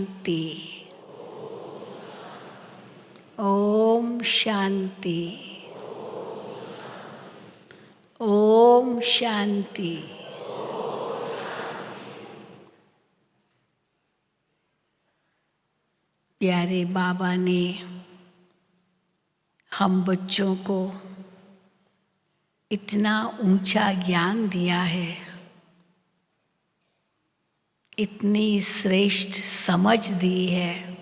शांति। ओम शांति। ओम शांति। प्यारे बाबा ने हम बच्चों को इतना ऊंचा ज्ञान दिया है, इतनी श्रेष्ठ समझ दी है,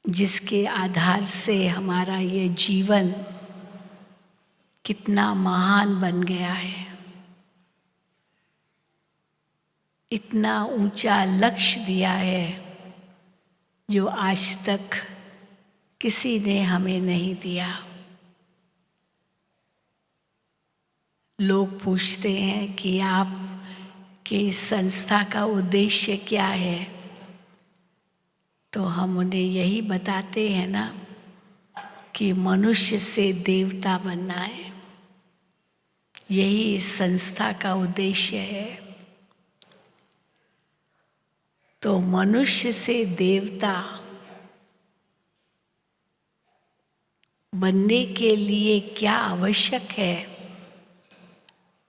जिसके आधार से हमारा ये जीवन कितना महान बन गया है। इतना ऊंचा लक्ष्य दिया है जो आज तक किसी ने हमें नहीं दिया। लोग पूछते हैं कि आप के इस संस्था का उद्देश्य क्या है, तो हम उन्हें यही बताते हैं ना कि मनुष्य से देवता बनना है। यही इस संस्था का उद्देश्य है। तो मनुष्य से देवता बनने के लिए क्या आवश्यक है,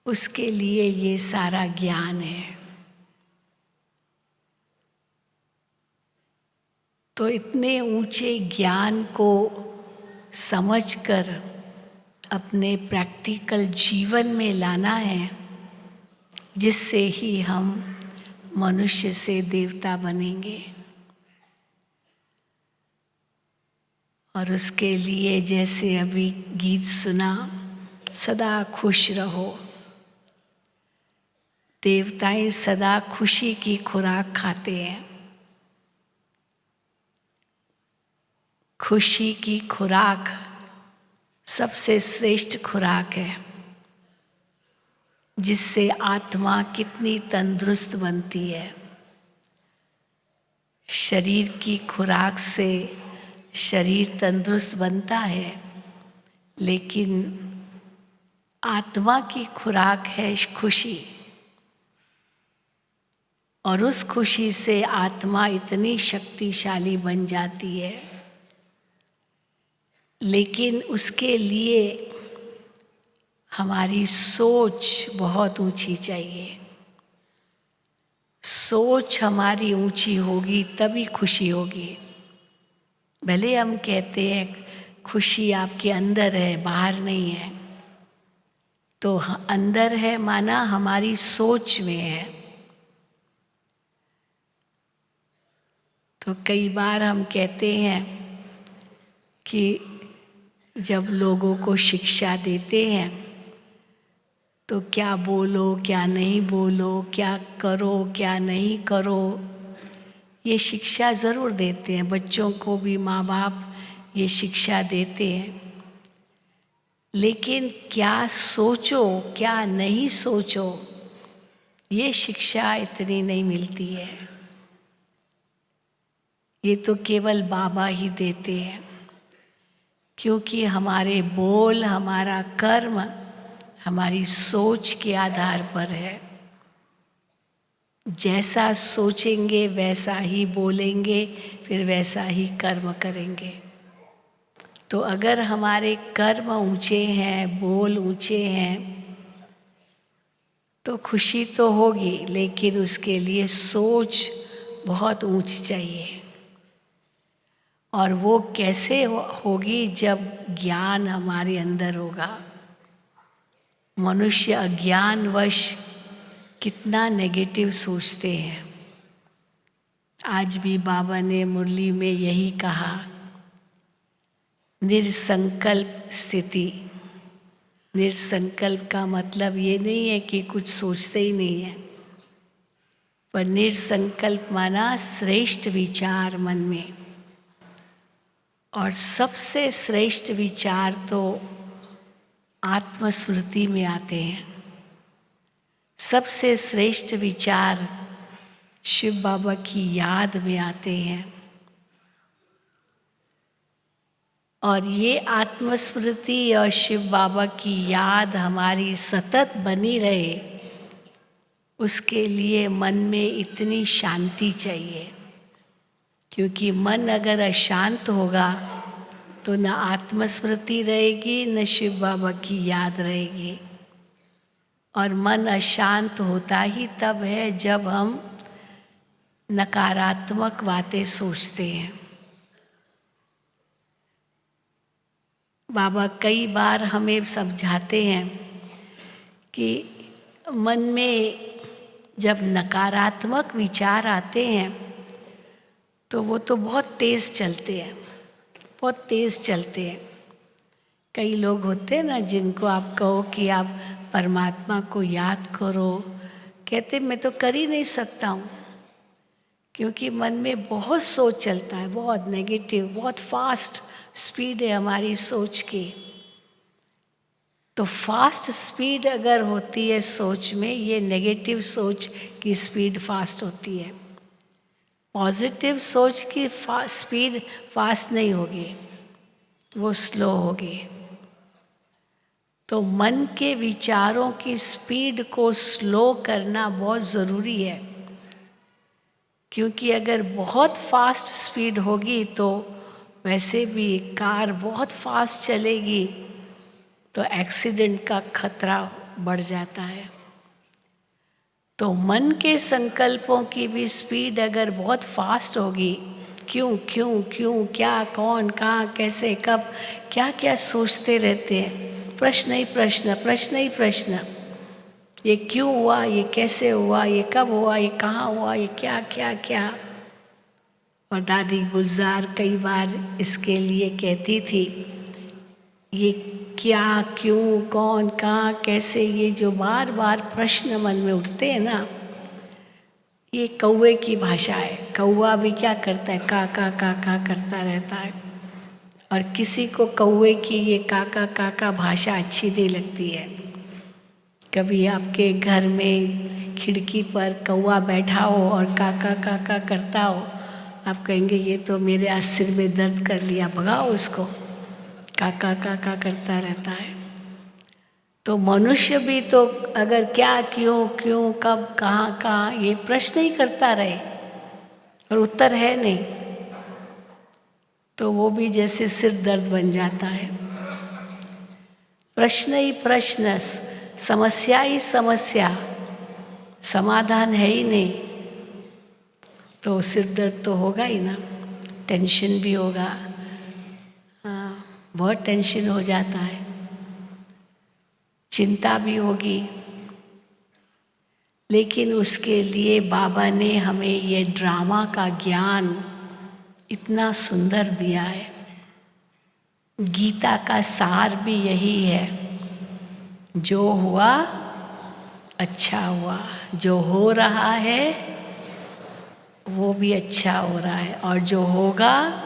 उसके लिए ये सारा ज्ञान है। तो इतने ऊंचे ज्ञान को समझकर अपने प्रैक्टिकल जीवन में लाना है, जिससे ही हम मनुष्य से देवता बनेंगे। और उसके लिए जैसे अभी गीत सुना, सदा खुश रहो। देवताएं सदा खुशी की खुराक खाते हैं। खुशी की खुराक सबसे श्रेष्ठ खुराक है, जिससे आत्मा कितनी तंदुरुस्त बनती है। शरीर की खुराक से शरीर तंदुरुस्त बनता है, लेकिन आत्मा की खुराक है खुशी। और उस खुशी से आत्मा इतनी शक्तिशाली बन जाती है। लेकिन उसके लिए हमारी सोच बहुत ऊंची चाहिए। सोच हमारी ऊंची होगी तभी खुशी होगी। भले हम कहते हैं खुशी आपके अंदर है, बाहर नहीं है, तो अंदर है माना हमारी सोच में है। तो कई बार हम कहते हैं कि जब लोगों को शिक्षा देते हैं तो क्या बोलो क्या नहीं बोलो, क्या करो क्या नहीं करो, ये शिक्षा ज़रूर देते हैं। बच्चों को भी माँ बाप ये शिक्षा देते हैं, लेकिन क्या सोचो क्या नहीं सोचो, ये शिक्षा इतनी नहीं मिलती है। ये तो केवल बाबा ही देते हैं, क्योंकि हमारे बोल, हमारा कर्म हमारी सोच के आधार पर है। जैसा सोचेंगे वैसा ही बोलेंगे, फिर वैसा ही कर्म करेंगे। तो अगर हमारे कर्म ऊंचे हैं, बोल ऊंचे हैं, तो खुशी तो होगी, लेकिन उसके लिए सोच बहुत ऊंची चाहिए। और वो कैसे होगी? जब ज्ञान हमारे अंदर होगा। मनुष्य अज्ञानवश कितना नेगेटिव सोचते हैं। आज भी बाबा ने मुरली में यही कहा, निर्संकल्प स्थिति। निर्संकल्प का मतलब ये नहीं है कि कुछ सोचते ही नहीं है, पर निर्संकल्प माना श्रेष्ठ विचार मन में। और सबसे श्रेष्ठ विचार तो आत्मस्मृति में आते हैं। सबसे श्रेष्ठ विचार शिव बाबा की याद में आते हैं। और ये आत्मस्मृति और शिव बाबा की याद हमारी सतत बनी रहे, उसके लिए मन में इतनी शांति चाहिए, क्योंकि मन अगर अशांत होगा तो न आत्मस्मृति रहेगी, न शिव बाबा की याद रहेगी। और मन अशांत होता ही तब है जब हम नकारात्मक बातें सोचते हैं। बाबा कई बार हमें समझाते हैं कि मन में जब नकारात्मक विचार आते हैं तो वो तो बहुत तेज़ चलते हैं, बहुत तेज़ चलते हैं। कई लोग होते हैं ना जिनको आप कहो कि आप परमात्मा को याद करो, कहते मैं तो कर ही नहीं सकता हूँ, क्योंकि मन में बहुत सोच चलता है, बहुत नेगेटिव, बहुत फास्ट स्पीड है हमारी सोच की। तो फास्ट स्पीड अगर होती है सोच में, ये नेगेटिव सोच की स्पीड फास्ट होती है। पॉजिटिव सोच की स्पीड फास्ट नहीं होगी, वो स्लो होगी। तो मन के विचारों की स्पीड को स्लो करना बहुत ज़रूरी है, क्योंकि अगर बहुत फास्ट स्पीड होगी तो वैसे भी कार बहुत फास्ट चलेगी तो एक्सीडेंट का खतरा बढ़ जाता है। तो मन के संकल्पों की भी स्पीड अगर बहुत फास्ट होगी, क्यों क्यों क्यों, क्या, कौन, कहाँ, कैसे, कब, क्या क्या सोचते रहते हैं, प्रश्न ही प्रश्न, प्रश्न ही प्रश्न। ये क्यों हुआ, ये कैसे हुआ, ये कब हुआ, ये कहाँ हुआ, ये क्या क्या क्या। और दादी गुलजार कई बार इसके लिए कहती थी, ये क्या, क्यों, कौन, कहाँ, कैसे, ये जो बार बार प्रश्न मन में उठते हैं ना, ये कौवे की भाषा है। कौवा भी क्या करता है, का करता रहता है। और किसी को कौवे की ये का भाषा अच्छी नहीं लगती है। कभी आपके घर में खिड़की पर कौवा बैठा हो और का करता हो, आप कहेंगे ये तो मेरे आज सिर में दर्द कर लिया, भगाओ उसको, का करता रहता है। तो मनुष्य भी तो अगर क्या, क्यों क्यों, कब, कहाँ ये प्रश्न ही करता रहे और उत्तर है नहीं, तो वो भी जैसे सिर दर्द बन जाता है। प्रश्न ही प्रश्न, समस्या ही समस्या, समाधान है ही नहीं, तो सिर दर्द तो होगा ही ना, टेंशन भी होगा। बहुत टेंशन हो जाता है, चिंता भी होगी। लेकिन उसके लिए बाबा ने हमें ये ड्रामा का ज्ञान इतना सुंदर दिया है। गीता का सार भी यही है, जो हुआ अच्छा हुआ, जो हो रहा है वो भी अच्छा हो रहा है, और जो होगा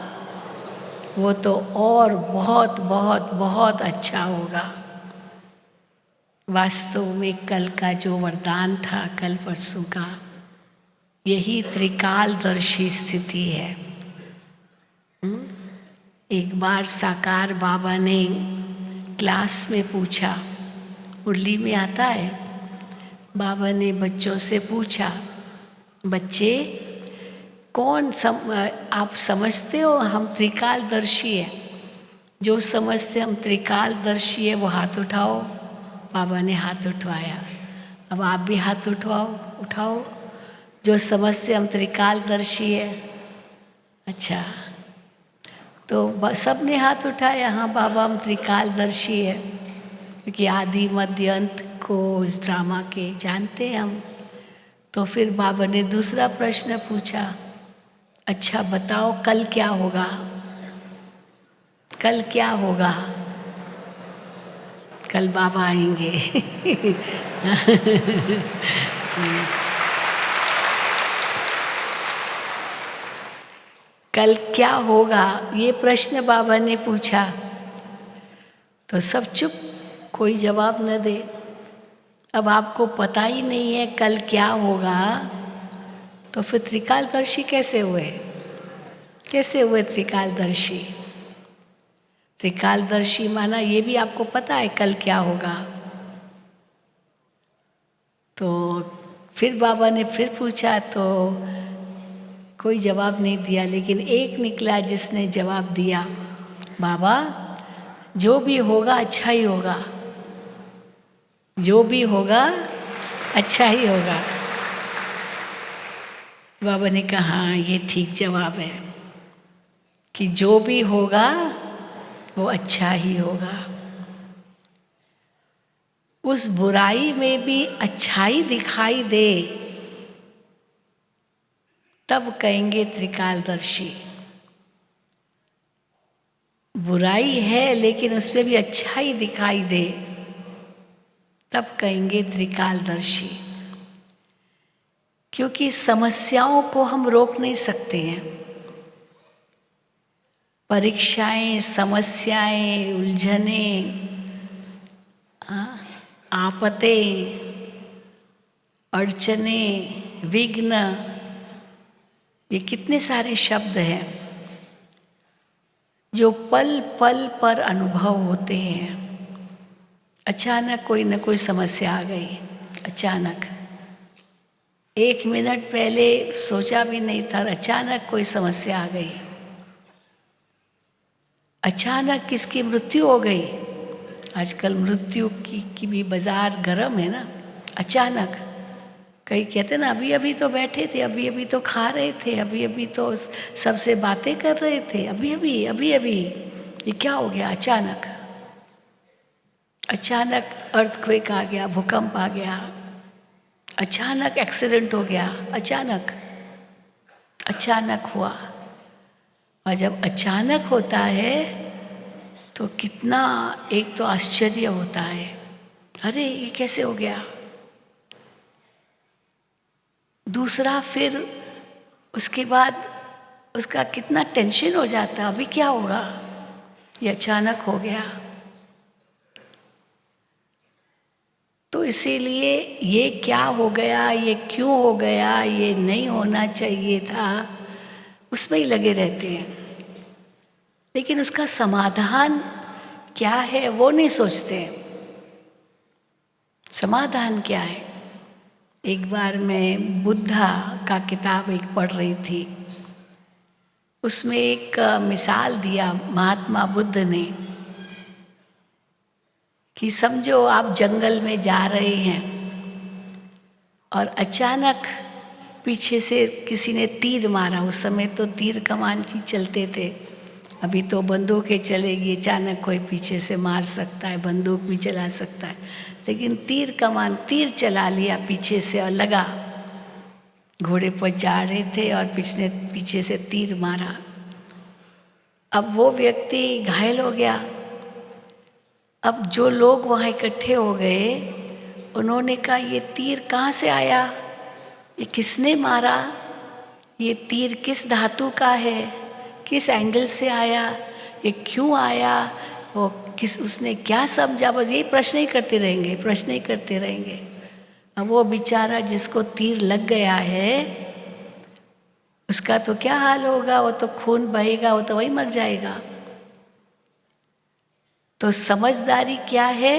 वो तो और बहुत बहुत बहुत अच्छा होगा। वास्तव में कल का जो वरदान था, कल परसों का, यही त्रिकालदर्शी स्थिति है। एक बार साकार बाबा ने क्लास में पूछा, मुरली में आता है, बाबा ने बच्चों से पूछा, बच्चे आप समझते हो हम त्रिकालदर्शी है? जो समझते हम त्रिकालदर्शी है वो हाथ उठाओ। बाबा ने हाथ उठवाया। अब आप भी हाथ उठाओ जो समझते हम त्रिकालदर्शी है। अच्छा, तो सब ने हाथ उठाया, हाँ बाबा हम त्रिकालदर्शी है, क्योंकि आदि मध्य अंत को इस ड्रामा के जानते हैं हम। तो फिर बाबा ने दूसरा प्रश्न पूछा, अच्छा बताओ कल क्या होगा, कल क्या होगा? कल बाबा आएंगे। कल क्या होगा, ये प्रश्न बाबा ने पूछा। तो सब चुप, कोई जवाब न दे। अब आपको पता ही नहीं है कल क्या होगा, तो फिर त्रिकालदर्शी कैसे हुए? कैसे हुए त्रिकालदर्शी? त्रिकालदर्शी माना ये भी आपको पता है कल क्या होगा। तो फिर बाबा ने फिर पूछा तो कोई जवाब नहीं दिया, लेकिन एक निकला जिसने जवाब दिया, बाबा जो भी होगा अच्छा ही होगा, जो भी होगा अच्छा ही होगा। बाबा ने कहा हाँ ये ठीक जवाब है कि जो भी होगा वो अच्छा ही होगा। उस बुराई में भी अच्छाई दिखाई दे तब कहेंगे त्रिकालदर्शी। बुराई है लेकिन उसमें भी अच्छाई दिखाई दे तब कहेंगे त्रिकालदर्शी। क्योंकि समस्याओं को हम रोक नहीं सकते हैं। परीक्षाएं, समस्याएं, उलझने, आपतें, अड़चने, विघ्न, ये कितने सारे शब्द हैं जो पल पल पर अनुभव होते हैं। अचानक कोई न कोई समस्या आ गई, अचानक 1 मिनट पहले सोचा भी नहीं था, अचानक कोई समस्या आ गई, अचानक किसकी मृत्यु हो गई। आजकल मृत्यु की भी बाजार गर्म है ना। अचानक कई कहते ना अभी अभी तो बैठे थे, अभी अभी तो खा रहे थे, अभी अभी तो सबसे बातें कर रहे थे, अभी अभी अभी अभी ये क्या हो गया। अचानक अचानक अर्थक्वेक आ गया, भूकंप आ गया, अचानक एक्सीडेंट हो गया, अचानक अचानक हुआ। और जब अचानक होता है तो कितना एक तो आश्चर्य होता है, अरे ये कैसे हो गया। दूसरा फिर उसके बाद उसका कितना टेंशन हो जाता, अभी क्या होगा, ये अचानक हो गया। तो इसीलिए ये क्या हो गया, ये क्यों हो गया, ये नहीं होना चाहिए था, उसमें ही लगे रहते हैं। लेकिन उसका समाधान क्या है वो नहीं सोचते। समाधान क्या है। एक बार मैं बुद्धा का किताब एक पढ़ रही थी, उसमें एक मिसाल दिया महात्मा बुद्ध ने कि समझो आप जंगल में जा रहे हैं और अचानक पीछे से किसी ने तीर मारा। उस समय तो तीर कमान ही चलते थे, अभी तो बंदूकें चलेगी, अचानक कोई पीछे से मार सकता है, बंदूक भी चला सकता है, लेकिन तीर कमान, तीर चला लिया पीछे से और लगा। घोड़े पर जा रहे थे और पीछे से तीर मारा। अब वो व्यक्ति घायल हो गया। अब जो लोग वहाँ इकट्ठे हो गए उन्होंने कहा ये तीर कहाँ से आया, ये किसने मारा, ये तीर किस धातु का है, किस एंगल से आया, ये क्यों आया, वो उसने क्या समझा। बस यही प्रश्न ही करते रहेंगे, प्रश्न ही करते रहेंगे। अब वो बेचारा जिसको तीर लग गया है उसका तो क्या हाल होगा, वो तो खून बहेगा, वो तो वही मर जाएगा। तो समझदारी क्या है,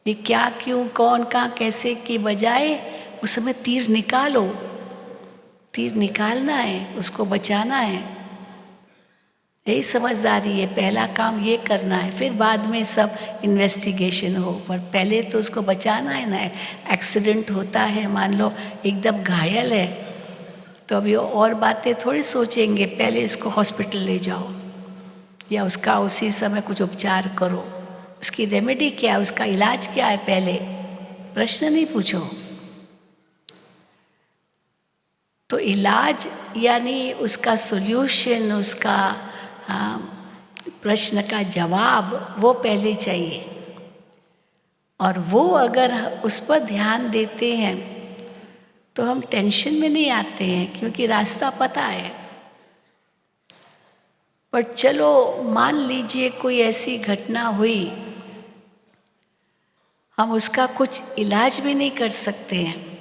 ये क्या क्यों कौन कहाँ कैसे की बजाय उस समय तीर निकालो, तीर निकालना है, उसको बचाना है, यही समझदारी है। पहला काम ये करना है, फिर बाद में सब इन्वेस्टिगेशन हो, पर पहले तो उसको बचाना है ना। एक्सीडेंट होता है, मान लो एकदम घायल है तो अभी और बातें थोड़ी सोचेंगे, पहले इसको हॉस्पिटल ले जाओ या उसका उसी समय कुछ उपचार करो, उसकी रेमेडी क्या है, उसका इलाज क्या है, पहले प्रश्न नहीं पूछो। तो इलाज यानी उसका सॉल्यूशन, उसका प्रश्न का जवाब वो पहले चाहिए। और वो अगर उस पर ध्यान देते हैं तो हम टेंशन में नहीं आते हैं, क्योंकि रास्ता पता है। पर चलो मान लीजिए कोई ऐसी घटना हुई, हम उसका कुछ इलाज भी नहीं कर सकते हैं,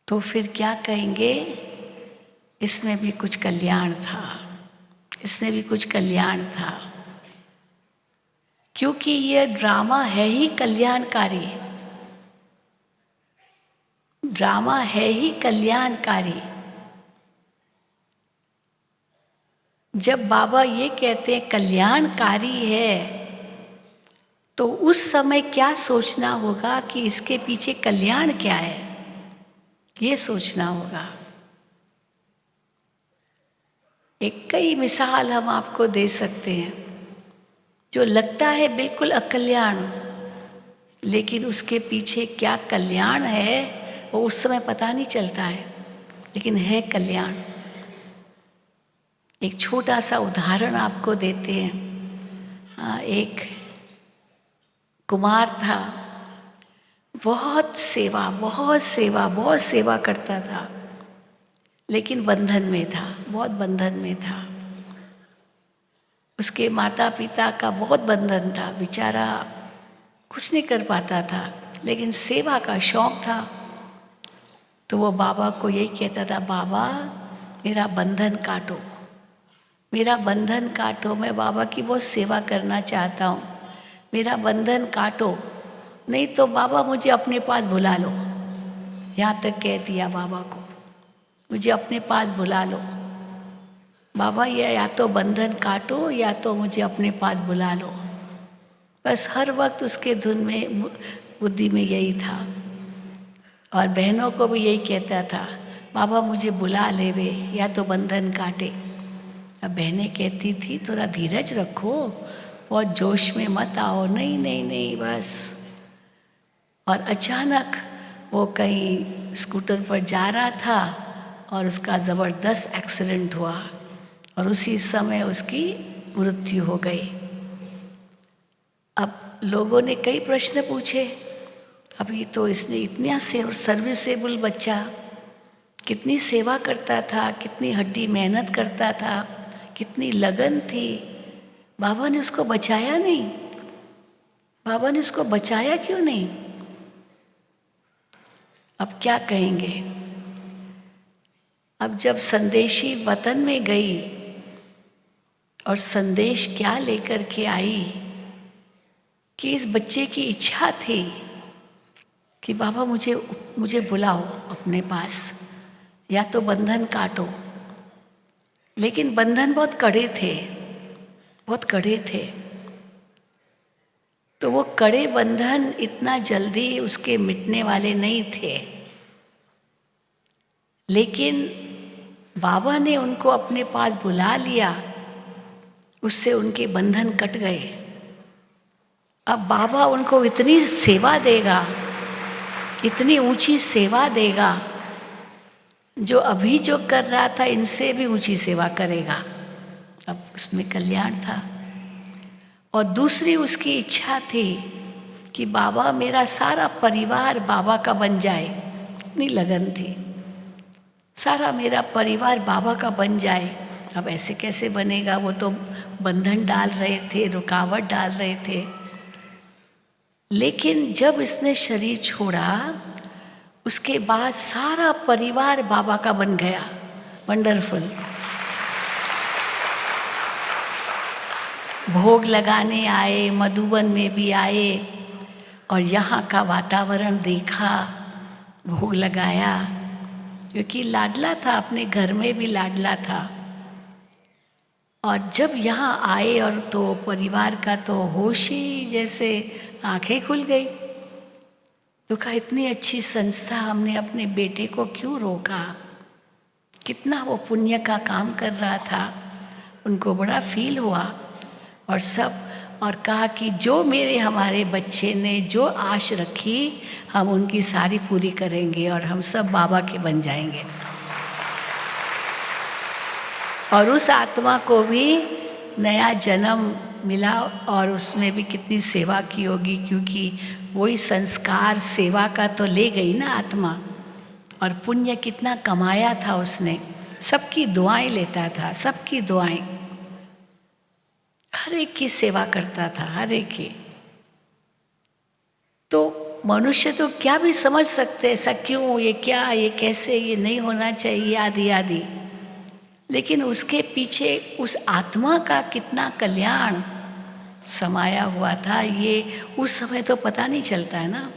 तो फिर क्या कहेंगे, इसमें भी कुछ कल्याण था, इसमें भी कुछ कल्याण था। क्योंकि ये ड्रामा है ही कल्याणकारी। ड्रामा है ही कल्याणकारी। जब बाबा ये कहते हैं कल्याणकारी है, तो उस समय क्या सोचना होगा कि इसके पीछे कल्याण क्या है, ये सोचना होगा। एक कई मिसाल हम आपको दे सकते हैं, जो लगता है बिल्कुल अकल्याण, लेकिन उसके पीछे क्या कल्याण है वो उस समय पता नहीं चलता है, लेकिन है कल्याण। एक छोटा सा उदाहरण आपको देते हैं। एक कुमार था, बहुत सेवा बहुत सेवा बहुत सेवा करता था, लेकिन बंधन में था, बहुत बंधन में था। उसके माता पिता का बहुत बंधन था, बेचारा कुछ नहीं कर पाता था, लेकिन सेवा का शौक था। तो वो बाबा को यही कहता था, बाबा मेरा बंधन काटो, मेरा बंधन काटो, मैं बाबा की बहुत सेवा करना चाहता हूँ, मेरा बंधन काटो, नहीं तो बाबा मुझे अपने पास बुला लो। यहाँ तक कह दिया बाबा को, मुझे अपने पास बुला लो बाबा, ये या तो बंधन काटो या तो मुझे अपने पास बुला लो। बस हर वक्त उसके धुन में बुद्धि में यही था। और बहनों को भी यही कहता था, बाबा मुझे बुला ले वे या तो बंधन काटे। अब बहनें कहती थी थोड़ा धीरज रखो, बहुत जोश में मत आओ, नहीं नहीं नहीं बस। और अचानक वो कहीं स्कूटर पर जा रहा था और उसका ज़बरदस्त एक्सीडेंट हुआ और उसी समय उसकी मृत्यु हो गई। अब लोगों ने कई प्रश्न पूछे, अभी तो इसने इतना सर्विसेबल बच्चा, कितनी सेवा करता था, कितनी हड्डी मेहनत करता था, कितनी लगन थी, बाबा ने उसको बचाया नहीं, बाबा ने उसको बचाया क्यों नहीं? अब क्या कहेंगे? अब जब संदेशी वतन में गई और संदेश क्या लेकर के आई कि इस बच्चे की इच्छा थी कि बाबा मुझे बुलाओ अपने पास या तो बंधन काटो, लेकिन बंधन बहुत कड़े थे, बहुत कड़े थे। तो वो कड़े बंधन इतना जल्दी उसके मिटने वाले नहीं थे, लेकिन बाबा ने उनको अपने पास बुला लिया, उससे उनके बंधन कट गए। अब बाबा उनको इतनी सेवा देगा, इतनी ऊंची सेवा देगा, जो अभी जो कर रहा था इनसे भी ऊंची सेवा करेगा। अब उसमें कल्याण था। और दूसरी उसकी इच्छा थी कि बाबा मेरा सारा परिवार बाबा का बन जाए, इतनी लगन थी, सारा मेरा परिवार बाबा का बन जाए। अब ऐसे कैसे बनेगा, वो तो बंधन डाल रहे थे, रुकावट डाल रहे थे। लेकिन जब इसने शरीर छोड़ा, उसके बाद सारा परिवार बाबा का बन गया। वंडरफुल। भोग लगाने आए, मधुबन में भी आए और यहाँ का वातावरण देखा, भोग लगाया, क्योंकि लाडला था, अपने घर में भी लाडला था। और जब यहाँ आए और तो परिवार का तो होश ही जैसे आंखें खुल गई। तो कहा इतनी अच्छी संस्था, हमने अपने बेटे को क्यों रोका, कितना वो पुण्य का काम कर रहा था। उनको बड़ा फील हुआ और सब, और कहा कि जो मेरे हमारे बच्चे ने जो आश रखी, हम उनकी सारी पूरी करेंगे और हम सब बाबा के बन जाएंगे। और उस आत्मा को भी नया जन्म मिला और उसमें भी कितनी सेवा की होगी, क्योंकि वही संस्कार सेवा का तो ले गई ना आत्मा। और पुण्य कितना कमाया था उसने, सबकी दुआएं लेता था, सबकी दुआएं, हर एक की सेवा करता था, हर एक की। तो मनुष्य तो क्या भी समझ सकते, ऐसा क्यों, ये क्या, ये कैसे, ये नहीं होना चाहिए, आदि आदि। लेकिन उसके पीछे उस आत्मा का कितना कल्याण समाया हुआ था, ये उस समय तो पता नहीं चलता है ना।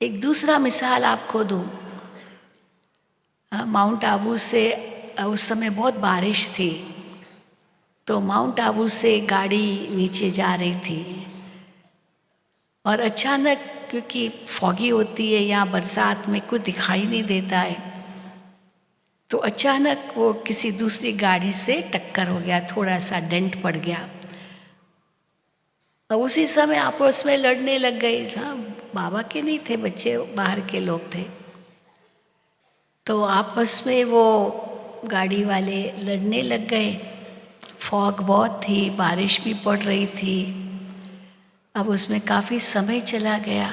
एक दूसरा मिसाल आपको दूँ। माउंट आबू से उस समय बहुत बारिश थी, तो माउंट आबू से गाड़ी नीचे जा रही थी और अचानक, क्योंकि फॉगी होती है यहाँ बरसात में, कुछ दिखाई नहीं देता है, तो अचानक वो किसी दूसरी गाड़ी से टक्कर हो गया, थोड़ा सा डेंट पड़ गया। तो उसी समय आपस में लड़ने लग गए। हाँ, बाबा के नहीं थे बच्चे, बाहर के लोग थे। तो आपस में वो गाड़ी वाले लड़ने लग गए। फॉग बहुत थी, बारिश भी पड़ रही थी। अब उसमें काफ़ी समय चला गया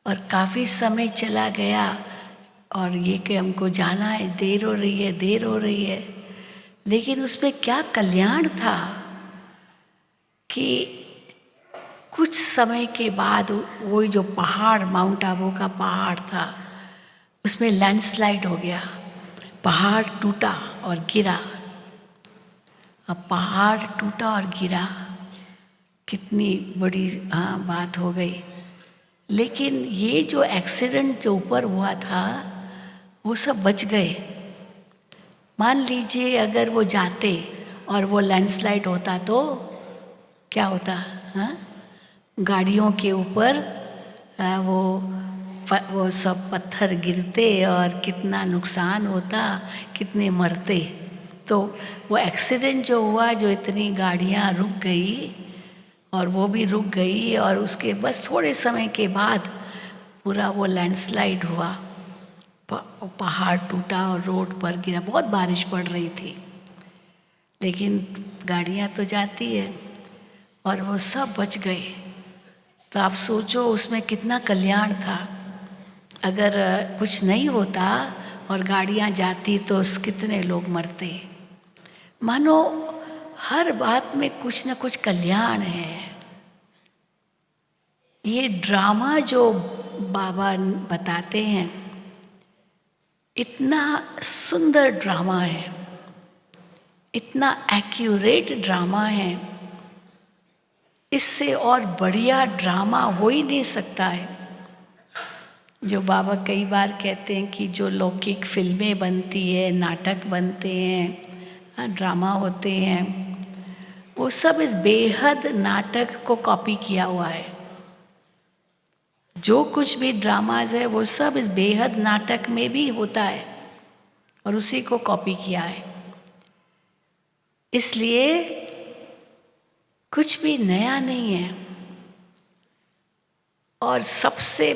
और काफ़ी समय चला गया और ये कि हमको जाना है, देर हो रही है, देर हो रही है। लेकिन उसमें क्या कल्याण था कि कुछ समय के बाद वो जो पहाड़, माउंट आबू का पहाड़ था, उसमें लैंडस्लाइड हो गया, पहाड़ टूटा और गिरा। अब पहाड़ टूटा और गिरा, कितनी बड़ी बात हो गई। लेकिन ये जो एक्सीडेंट जो ऊपर हुआ था, वो सब बच गए। मान लीजिए अगर वो जाते और वो लैंडस्लाइड होता तो क्या होता? हाँ, गाड़ियों के ऊपर वो सब पत्थर गिरते और कितना नुकसान होता, कितने मरते। तो वो एक्सीडेंट जो हुआ, जो इतनी गाड़ियाँ रुक गई और वो भी रुक गई, और उसके बस थोड़े समय के बाद पूरा वो लैंडस्लाइड हुआ, पहाड़ टूटा और रोड पर गिरा। बहुत बारिश पड़ रही थी, लेकिन गाड़ियाँ तो जाती है और वो सब बच गए। तो आप सोचो उसमें कितना कल्याण था। अगर कुछ नहीं होता और गाड़ियाँ जाती तो कितने लोग मरते। मानो हर बात में कुछ न कुछ कल्याण है। ये ड्रामा जो बाबा बताते हैं, इतना सुंदर ड्रामा है, इतना एक्यूरेट ड्रामा है, इससे और बढ़िया ड्रामा हो ही नहीं सकता है। जो बाबा कई बार कहते हैं कि जो लौकिक फिल्में बनती है, नाटक बनते हैं, ड्रामा होते हैं, वो सब इस बेहद नाटक को कॉपी किया हुआ है। जो कुछ भी ड्रामाज है वो सब इस बेहद नाटक में भी होता है और उसी को कॉपी किया है। इसलिए कुछ भी नया नहीं है और सबसे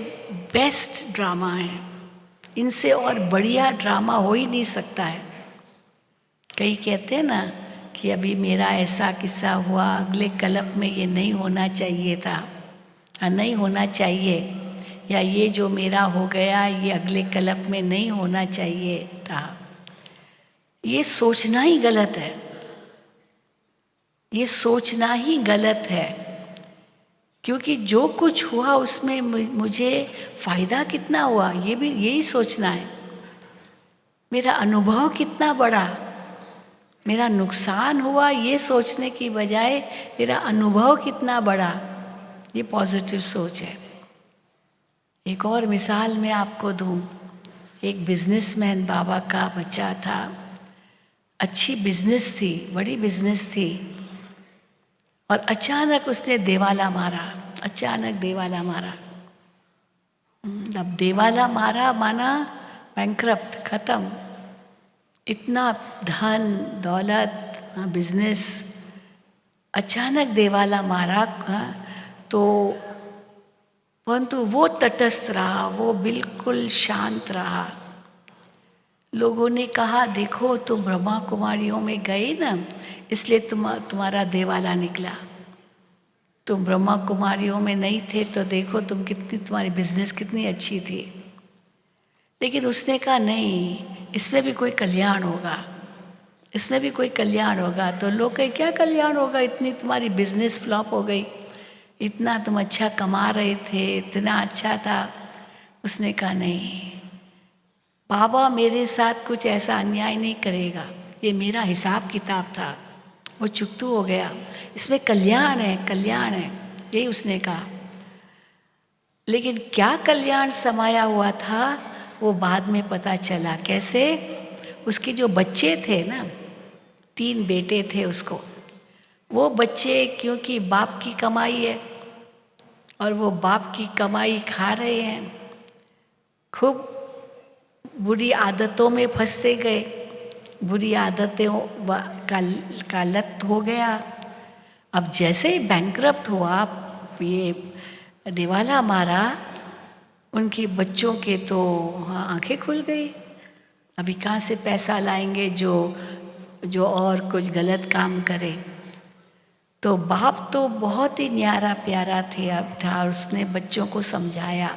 बेस्ट ड्रामा है। इनसे और बढ़िया ड्रामा हो ही नहीं सकता है। कई कहते हैं ना कि अभी मेरा ऐसा किस्सा हुआ, अगले कल्प में ये नहीं होना चाहिए था, नहीं होना चाहिए, या ये जो मेरा हो गया ये अगले कल्प में नहीं होना चाहिए था। ये सोचना ही गलत है, ये सोचना ही गलत है। क्योंकि जो कुछ हुआ उसमें मुझे फ़ायदा कितना हुआ, ये भी यही सोचना है। मेरा अनुभव कितना बड़ा, मेरा नुकसान हुआ, ये सोचने की बजाय मेरा अनुभव कितना बड़ा, ये पॉजिटिव सोच है। एक और मिसाल मैं आपको दूँ। एक बिजनेसमैन बाबा का बच्चा था, अच्छी बिजनेस थी, बड़ी बिजनेस थी, और अचानक उसने देवाला मारा, अचानक देवाला मारा। अब देवाला मारा माना बैंकरप्ट, खत्म। इतना धन दौलत, बिजनेस, अचानक देवाला मारा। तो परंतु वो तटस्थ रहा, वो बिल्कुल शांत रहा। लोगों ने कहा देखो तुम ब्रह्मा कुमारियों में गए ना, इसलिए तुम्हारा देवाला निकला। तुम ब्रह्मा कुमारियों में नहीं थे तो देखो तुम कितनी, तुम्हारी बिजनेस कितनी अच्छी थी। लेकिन उसने कहा नहीं, इसमें भी कोई कल्याण होगा, इसमें भी कोई कल्याण होगा। तो लोग कहे क्या कल्याण होगा, इतनी तुम्हारी बिजनेस फ्लॉप हो गई, इतना तुम अच्छा कमा रहे थे, इतना अच्छा था। उसने कहा नहीं, बाबा मेरे साथ कुछ ऐसा अन्याय नहीं करेगा, ये मेरा हिसाब किताब था, वो चुकतू हो गया, इसमें कल्याण है, कल्याण है, यही उसने कहा। लेकिन क्या कल्याण समाया हुआ था वो बाद में पता चला। कैसे? उसके जो बच्चे थे ना, 3 बेटे थे उसको, वो बच्चे क्योंकि बाप की कमाई है और वो बाप की कमाई खा रहे हैं, खूब बुरी आदतों में फंसते गए, बुरी आदतों का लत हो गया। अब जैसे ही बैंकरप्ट हुआ, ये दिवाला मारा, उनके बच्चों के तो आंखें खुल गई। अभी कहाँ से पैसा लाएंगे जो जो और कुछ गलत काम करे। तो बाप तो बहुत ही न्यारा प्यारा थे अब था, और उसने बच्चों को समझाया,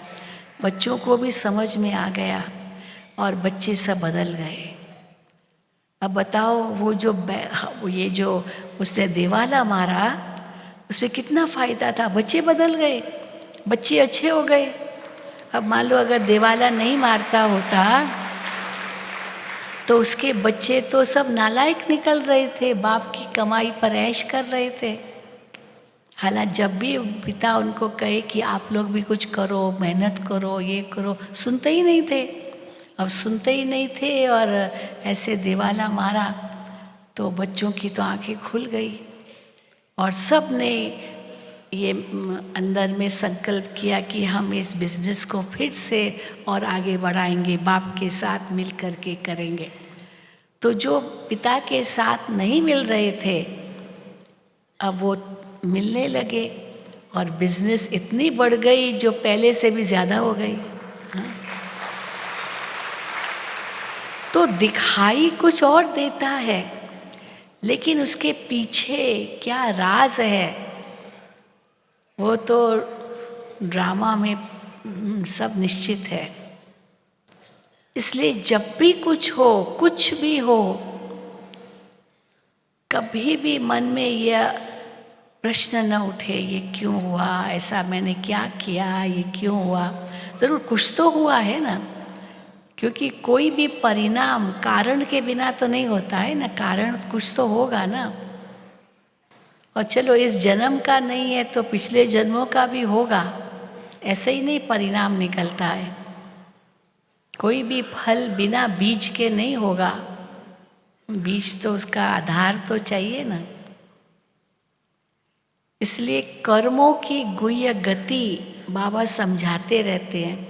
बच्चों को भी समझ में आ गया और बच्चे सब बदल गए। अब बताओ ये जो उसने दिवाला मारा उसमें कितना फ़ायदा था, बच्चे बदल गए, बच्चे अच्छे हो गए। अब मान लो अगर दिवाला नहीं मारता होता तो उसके बच्चे तो सब नालायक निकल रहे थे, बाप की कमाई पर ऐश कर रहे थे। हालांकि जब भी पिता उनको कहे कि आप लोग भी कुछ करो, मेहनत करो, ये करो, सुनते ही नहीं थे। अब सुनते ही नहीं थे और ऐसे दिवाला मारा तो बच्चों की तो आंखें खुल गई और सब ने ये अंदर में संकल्प किया कि हम इस बिजनेस को फिर से और आगे बढ़ाएंगे, बाप के साथ मिल कर के करेंगे। तो जो पिता के साथ नहीं मिल रहे थे अब वो मिलने लगे और बिजनेस इतनी बढ़ गई जो पहले से भी ज़्यादा हो गई। हाँ? तो दिखाई कुछ और देता है, लेकिन उसके पीछे क्या राज है वो तो ड्रामा में सब निश्चित है। इसलिए जब भी कुछ हो, कुछ भी हो, कभी भी मन में यह प्रश्न न उठे ये क्यों हुआ, ऐसा मैंने क्या किया, ये क्यों हुआ। ज़रूर कुछ तो हुआ है ना, क्योंकि कोई भी परिणाम कारण के बिना तो नहीं होता है ना, कारण कुछ तो होगा ना। और चलो इस जन्म का नहीं है तो पिछले जन्मों का भी होगा, ऐसे ही नहीं परिणाम निकलता है। कोई भी फल बिना बीज के नहीं होगा, बीज तो उसका आधार तो चाहिए ना। इसलिए कर्मों की गुह्य गति बाबा समझाते रहते हैं।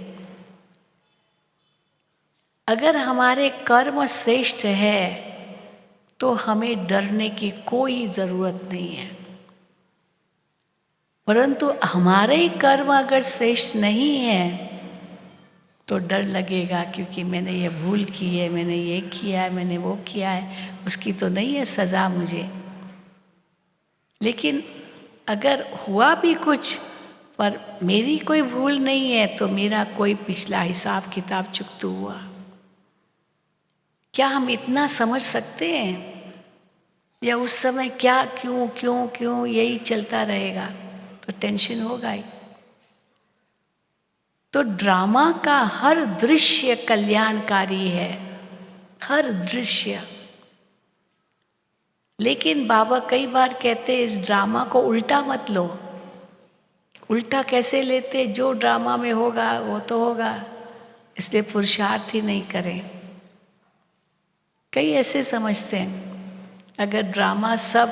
अगर हमारे कर्म श्रेष्ठ है तो हमें डरने की कोई ज़रूरत नहीं है, परंतु हमारे कर्म अगर श्रेष्ठ नहीं है तो डर लगेगा, क्योंकि मैंने ये भूल की है, मैंने ये किया है, मैंने वो किया है, उसकी तो नहीं है सज़ा मुझे। लेकिन अगर हुआ भी कुछ पर मेरी कोई भूल नहीं है तो मेरा कोई पिछला हिसाब किताब चुकता हुआ। क्या हम इतना समझ सकते हैं? या उस समय क्या क्यों क्यों क्यों यही चलता रहेगा तो टेंशन होगा ही। तो ड्रामा का हर दृश्य कल्याणकारी है, हर दृश्य। लेकिन बाबा कई बार कहते हैं इस ड्रामा को उल्टा मत लो। उल्टा कैसे लेते? जो ड्रामा में होगा वो तो होगा, इसलिए पुरुषार्थ ही नहीं करें। कई ऐसे समझते हैं अगर ड्रामा सब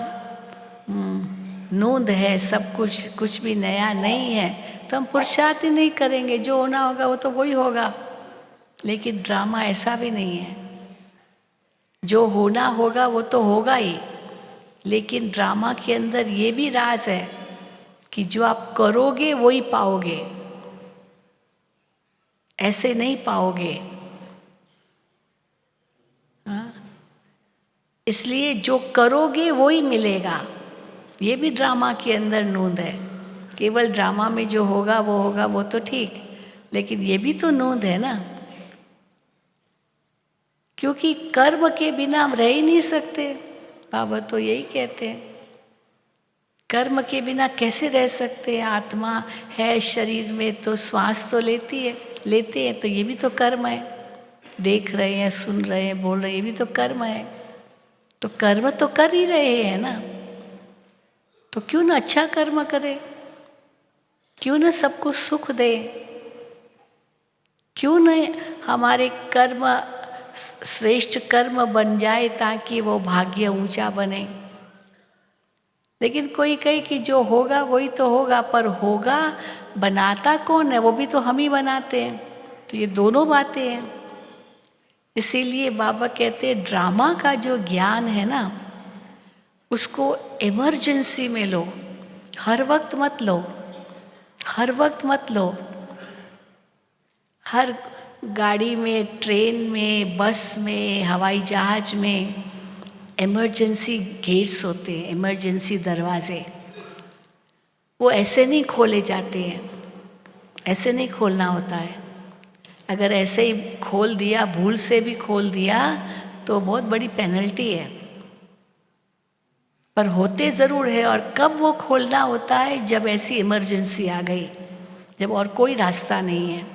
नूंद है, सब कुछ भी नया नहीं है तो हम पुरुषार्थ ही नहीं करेंगे, जो होना होगा वो तो वही होगा। लेकिन ड्रामा ऐसा भी नहीं है, जो होना होगा वो तो होगा ही, लेकिन ड्रामा के अंदर ये भी राज है कि जो आप करोगे वो ही पाओगे, ऐसे नहीं पाओगे। हाँ? इसलिए जो करोगे वो ही मिलेगा, ये भी ड्रामा के अंदर नूंद है। केवल ड्रामा में जो होगा वो तो ठीक, लेकिन ये भी तो नूंद है ना, क्योंकि कर्म के बिना हम रह ही नहीं सकते। बाबा तो यही कहते हैं, कर्म के बिना कैसे रह सकते हैं? आत्मा है शरीर में तो श्वास तो लेते हैं, तो ये भी तो कर्म है। देख रहे हैं, सुन रहे हैं, बोल रहे हैं, ये भी तो कर्म है। तो कर्म तो कर ही रहे हैं ना, तो क्यों ना अच्छा कर्म करें। क्यों न सबको सुख दे, क्यों न हमारे कर्म श्रेष्ठ कर्म बन जाए ताकि वो भाग्य ऊंचा बने। लेकिन कोई कहे कि जो होगा वही तो होगा, पर होगा बनाता कौन है? वो भी तो हम ही बनाते हैं। तो ये दोनों बातें हैं। इसीलिए बाबा कहते हैं ड्रामा का जो ज्ञान है ना, उसको इमरजेंसी में लो, हर वक्त मत लो, हर वक्त मत लो। हर गाड़ी में, ट्रेन में, बस में, हवाई जहाज में इमरजेंसी गेट्स होते हैं, इमरजेंसी दरवाजे। वो ऐसे नहीं खोले जाते हैं, ऐसे नहीं खोलना होता है। अगर ऐसे ही खोल दिया, भूल से भी खोल दिया, तो बहुत बड़ी पेनल्टी है। पर होते ज़रूर है। और कब वो खोलना होता है? जब ऐसी इमरजेंसी आ गई, जब और कोई रास्ता नहीं है,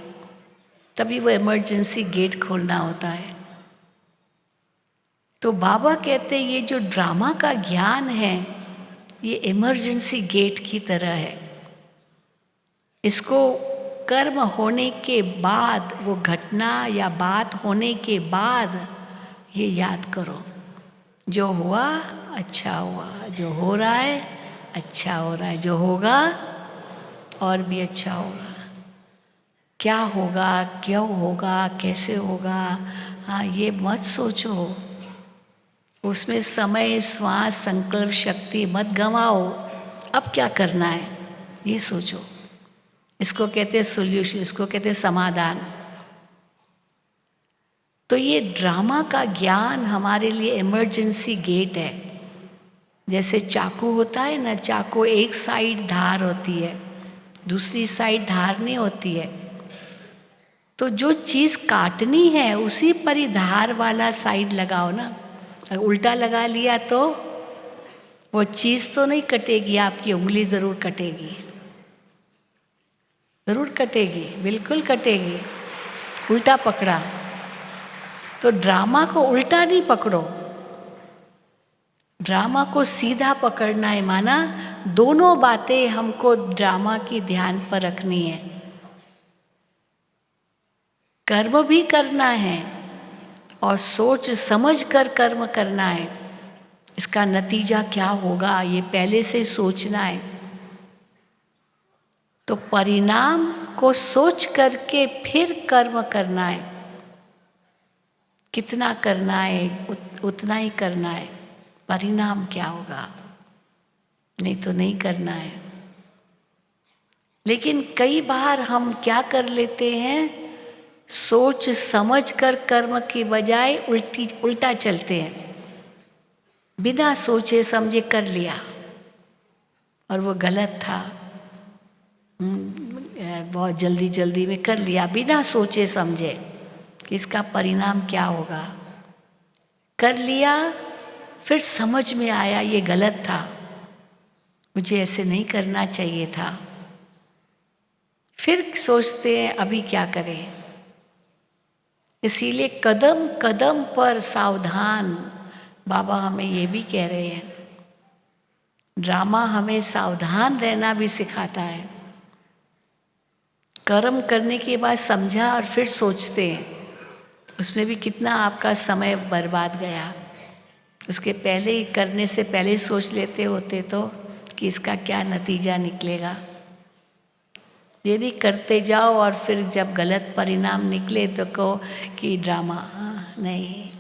तभी वो इमरजेंसी गेट खोलना होता है। तो बाबा कहते हैं ये जो ड्रामा का ज्ञान है, ये इमरजेंसी गेट की तरह है। इसको कर्म होने के बाद, वो घटना या बात होने के बाद ये याद करो, जो हुआ अच्छा हुआ, जो हो रहा है अच्छा हो रहा है, जो होगा और भी अच्छा होगा। क्या होगा, क्यों होगा, कैसे होगा, हाँ ये मत सोचो। उसमें समय, श्वास, संकल्प शक्ति मत गंवाओ। अब क्या करना है ये सोचो। इसको कहते हैं सोल्यूशन, इसको कहते हैं समाधान। तो ये ड्रामा का ज्ञान हमारे लिए इमरजेंसी गेट है। जैसे चाकू होता है ना, चाकू एक साइड धार होती है, दूसरी साइड धार नहीं होती है। तो जो चीज़ काटनी है उसी पर ही धार वाला साइड लगाओ ना। अगर उल्टा लगा लिया तो वो चीज़ तो नहीं कटेगी, आपकी उंगली ज़रूर कटेगी, ज़रूर कटेगी, बिल्कुल कटेगी। उल्टा पकड़ा तो ड्रामा को उल्टा नहीं पकड़ो, ड्रामा को सीधा पकड़ना है। माना दोनों बातें हमको ड्रामा की ध्यान पर रखनी है। कर्म भी करना है और सोच समझ कर कर्म करना है। इसका नतीजा क्या होगा ये पहले से सोचना है। तो परिणाम को सोच करके फिर कर्म करना है। कितना करना है उतना ही करना है, परिणाम क्या होगा नहीं तो नहीं करना है। लेकिन कई बार हम क्या कर लेते हैं, सोच समझ कर कर्म की बजाय उल्टा चलते हैं। बिना सोचे समझे कर लिया और वो गलत था। बहुत जल्दी जल्दी में कर लिया बिना सोचे समझे कि इसका परिणाम क्या होगा। कर लिया, फिर समझ में आया ये गलत था, मुझे ऐसे नहीं करना चाहिए था। फिर सोचते हैं अभी क्या करें। इसीलिए कदम कदम पर सावधान, बाबा हमें ये भी कह रहे हैं। ड्रामा हमें सावधान रहना भी सिखाता है। कर्म करने के बाद समझा और फिर सोचते हैं, उसमें भी कितना आपका समय बर्बाद गया। उसके पहले ही, करने से पहले ही सोच लेते होते तो कि इसका क्या नतीजा निकलेगा। यदि करते जाओ और फिर जब गलत परिणाम निकले तो कहो कि ड्रामा, नहीं।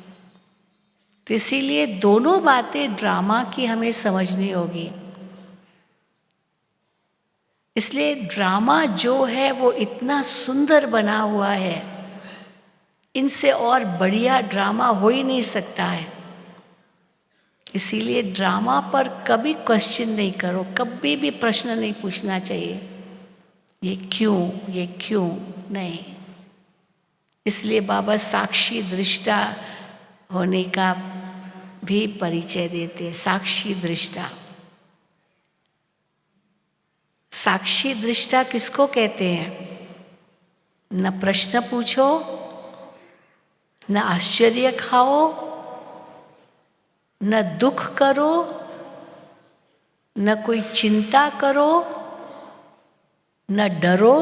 तो इसीलिए दोनों बातें ड्रामा की हमें समझनी होगी। इसलिए ड्रामा जो है वो इतना सुंदर बना हुआ है, इनसे और बढ़िया ड्रामा हो ही नहीं सकता है। इसीलिए ड्रामा पर कभी क्वेश्चन नहीं करो, कभी भी प्रश्न नहीं पूछना चाहिए, ये क्यों नहीं। इसलिए बाबा साक्षी दृष्टा होने का भी परिचय देते हैं। साक्षी दृष्टा, साक्षी दृष्टा किसको कहते हैं? न प्रश्न पूछो, न आश्चर्य खाओ, न दुख करो, न कोई चिंता करो, न डरो।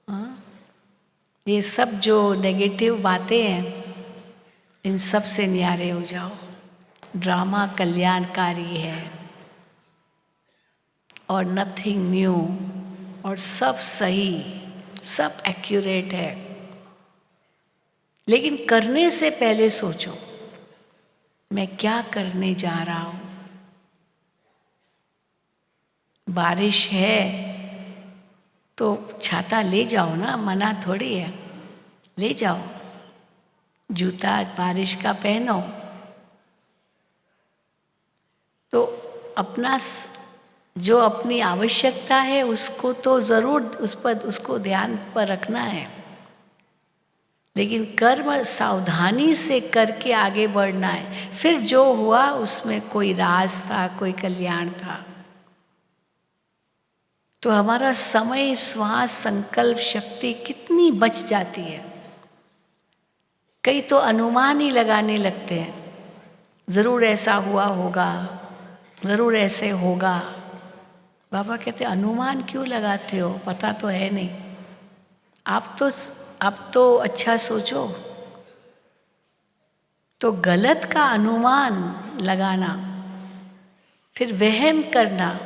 हाँ? ये सब जो नेगेटिव बातें हैं, इन सब से न्यारे हो जाओ। ड्रामा कल्याणकारी है और नथिंग न्यू, और सब सही, सब एक्यूरेट है। लेकिन करने से पहले सोचो, मैं क्या करने जा रहा हूं। बारिश है तो छाता ले जाओ ना, मना थोड़ी है, ले जाओ। जूता बारिश का पहनो। तो अपना जो अपनी आवश्यकता है उसको तो ज़रूर उसको ध्यान पर रखना है, लेकिन कर्म सावधानी से करके आगे बढ़ना है। फिर जो हुआ उसमें कोई राज था, कोई कल्याण था। तो हमारा समय, श्वास, संकल्प शक्ति कितनी बच जाती है। कई तो अनुमान ही लगाने लगते हैं, ज़रूर ऐसा हुआ होगा, ज़रूर ऐसे होगा। बाबा कहते अनुमान क्यों लगाते हो, पता तो है नहीं। आप तो अच्छा सोचो। तो गलत का अनुमान लगाना, फिर वहम करना,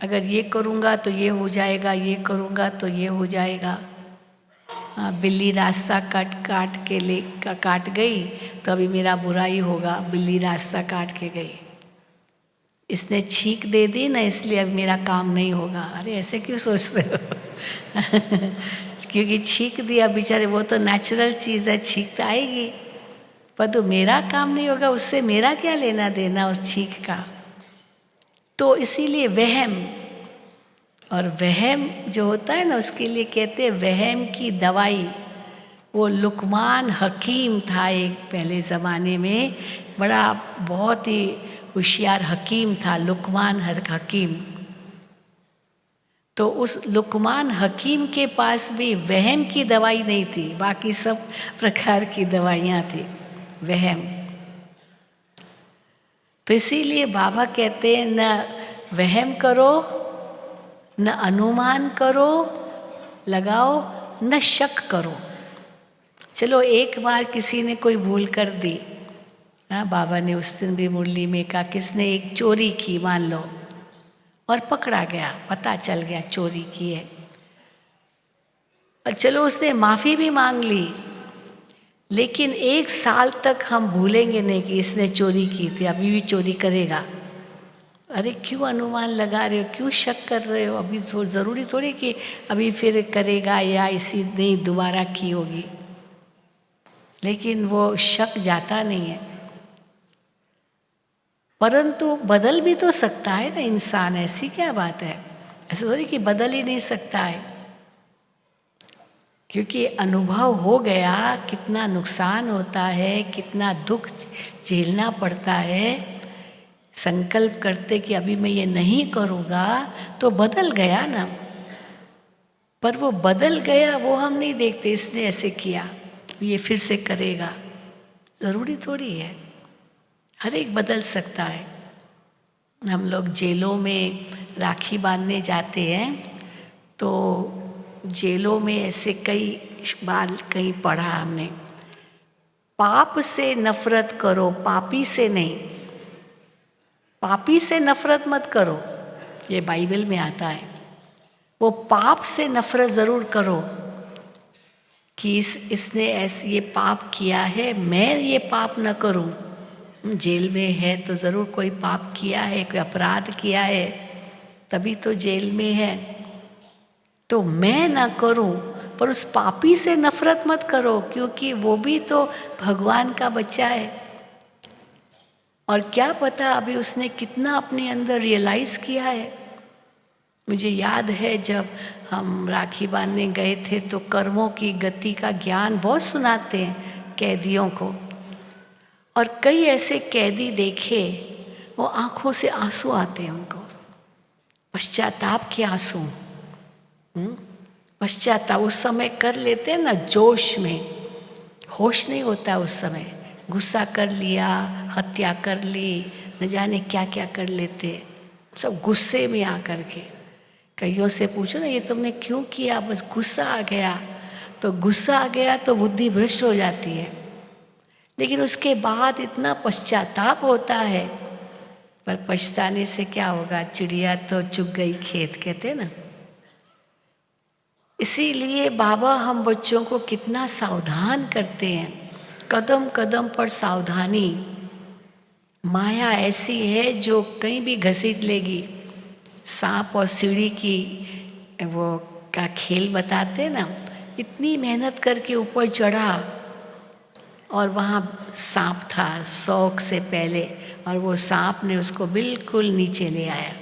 अगर ये करूँगा तो ये हो जाएगा, ये करूँगा तो ये हो जाएगा। बिल्ली रास्ता काट गई तो अभी मेरा बुरा ही होगा, बिल्ली रास्ता काट के गई। इसने छींक दे दी ना, इसलिए अब मेरा काम नहीं होगा। अरे ऐसे क्यों सोचते हो? क्योंकि छींक दिया बेचारे, वो तो नेचुरल चीज़ है, छींक तो आएगी, पर तो मेरा काम नहीं होगा, उससे मेरा क्या लेना देना उस छींक का। तो इसीलिए वहम, और वहम जो होता है ना, उसके लिए कहते हैं वहम की दवाई। वो लुकमान हकीम था एक पहले ज़माने में, बड़ा बहुत ही होशियार हकीम था, लुकमान हकीम। तो उस लुकमान हकीम के पास भी वहम की दवाई नहीं थी, बाकी सब प्रकार की दवाइयाँ थी, वहम। तो इसीलिए बाबा कहते हैं न वहम करो, न अनुमान करो लगाओ, न शक करो। चलो एक बार किसी ने कोई भूल कर दी, हाँ, बाबा ने उस दिन भी मुरली में कहा, किसने एक चोरी की मान लो, और पकड़ा गया, पता चल गया चोरी की है, और चलो उसने माफ़ी भी मांग ली, लेकिन 1 साल तक हम भूलेंगे नहीं कि इसने चोरी की थी, अभी भी चोरी करेगा। अरे क्यों अनुमान लगा रहे हो, क्यों शक कर रहे हो? अभी तो ज़रूरी थोड़ी कि अभी फिर करेगा या इसी ने दोबारा की होगी। लेकिन वो शक जाता नहीं है। परंतु बदल भी तो सकता है ना इंसान, ऐसी क्या बात है? ऐसे थोड़ी कि बदल ही नहीं सकता है, क्योंकि अनुभव हो गया, कितना नुकसान होता है, कितना दुख झेलना पड़ता है। संकल्प करते कि अभी मैं ये नहीं करूँगा, तो बदल गया ना। पर वो बदल गया वो हम नहीं देखते, इसने ऐसे किया, ये फिर से करेगा, ज़रूरी थोड़ी है। हर एक बदल सकता है। हम लोग जेलों में राखी बांधने जाते हैं, तो जेलों में ऐसे कई बार कहीं पढ़ा हमने, पाप से नफरत करो, पापी से नहीं। पापी से नफरत मत करो, ये बाइबल में आता है। वो पाप से नफरत ज़रूर करो कि इसने ऐसे ये पाप किया है, मैं ये पाप न करूं। जेल में है तो ज़रूर कोई पाप किया है, कोई अपराध किया है, तभी तो जेल में है। तो मैं ना करूं, पर उस पापी से नफरत मत करो, क्योंकि वो भी तो भगवान का बच्चा है। और क्या पता अभी उसने कितना अपने अंदर रियलाइज़ किया है। मुझे याद है जब हम राखी बांधने गए थे, तो कर्मों की गति का ज्ञान बहुत सुनाते हैं कैदियों को, और कई ऐसे कैदी देखे, वो आंखों से आंसू आते हैं उनको, पश्चाताप के आंसू। पश्चाताप उस समय कर लेते हैं ना, जोश में, होश नहीं होता उस समय, गुस्सा कर लिया, हत्या कर ली, न जाने क्या क्या कर लेते, सब गुस्से में आकर के। कईयों से पूछो ना, ये तुमने क्यों किया, बस गुस्सा आ गया। तो गुस्सा आ गया तो बुद्धि भ्रष्ट हो जाती है, लेकिन उसके बाद इतना पश्चाताप होता है। पर पछताने से क्या होगा, चिड़िया तो चुग गई खेत, कहते ना। इसीलिए बाबा हम बच्चों को कितना सावधान करते हैं, कदम कदम पर सावधानी। माया ऐसी है जो कहीं भी घसीट लेगी। सांप और सीढ़ी की वो का खेल बताते ना, इतनी मेहनत करके ऊपर चढ़ा और वहाँ सांप था शौक से पहले, और वो सांप ने उसको बिल्कुल नीचे ले आया।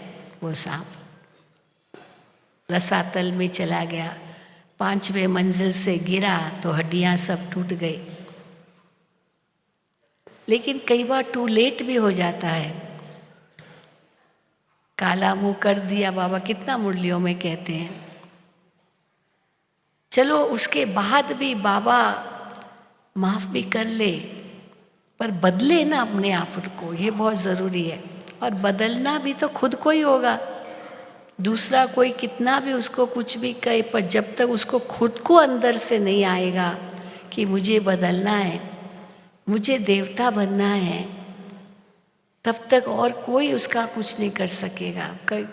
वो सांप रसातल में चला गया, 5वें मंजिल से गिरा तो हड्डियाँ सब टूट गई। लेकिन कई बार टू लेट भी हो जाता है। काला मुंह कर दिया, बाबा कितना मुरलियों में कहते हैं। चलो उसके बाद भी बाबा माफ़ भी कर ले, पर बदले ना अपने आप को, ये बहुत ज़रूरी है। और बदलना भी तो खुद को ही होगा। दूसरा कोई कितना भी उसको कुछ भी कहे, पर जब तक उसको खुद को अंदर से नहीं आएगा कि मुझे बदलना है, मुझे देवता बनना है, तब तक और कोई उसका कुछ नहीं कर सकेगा,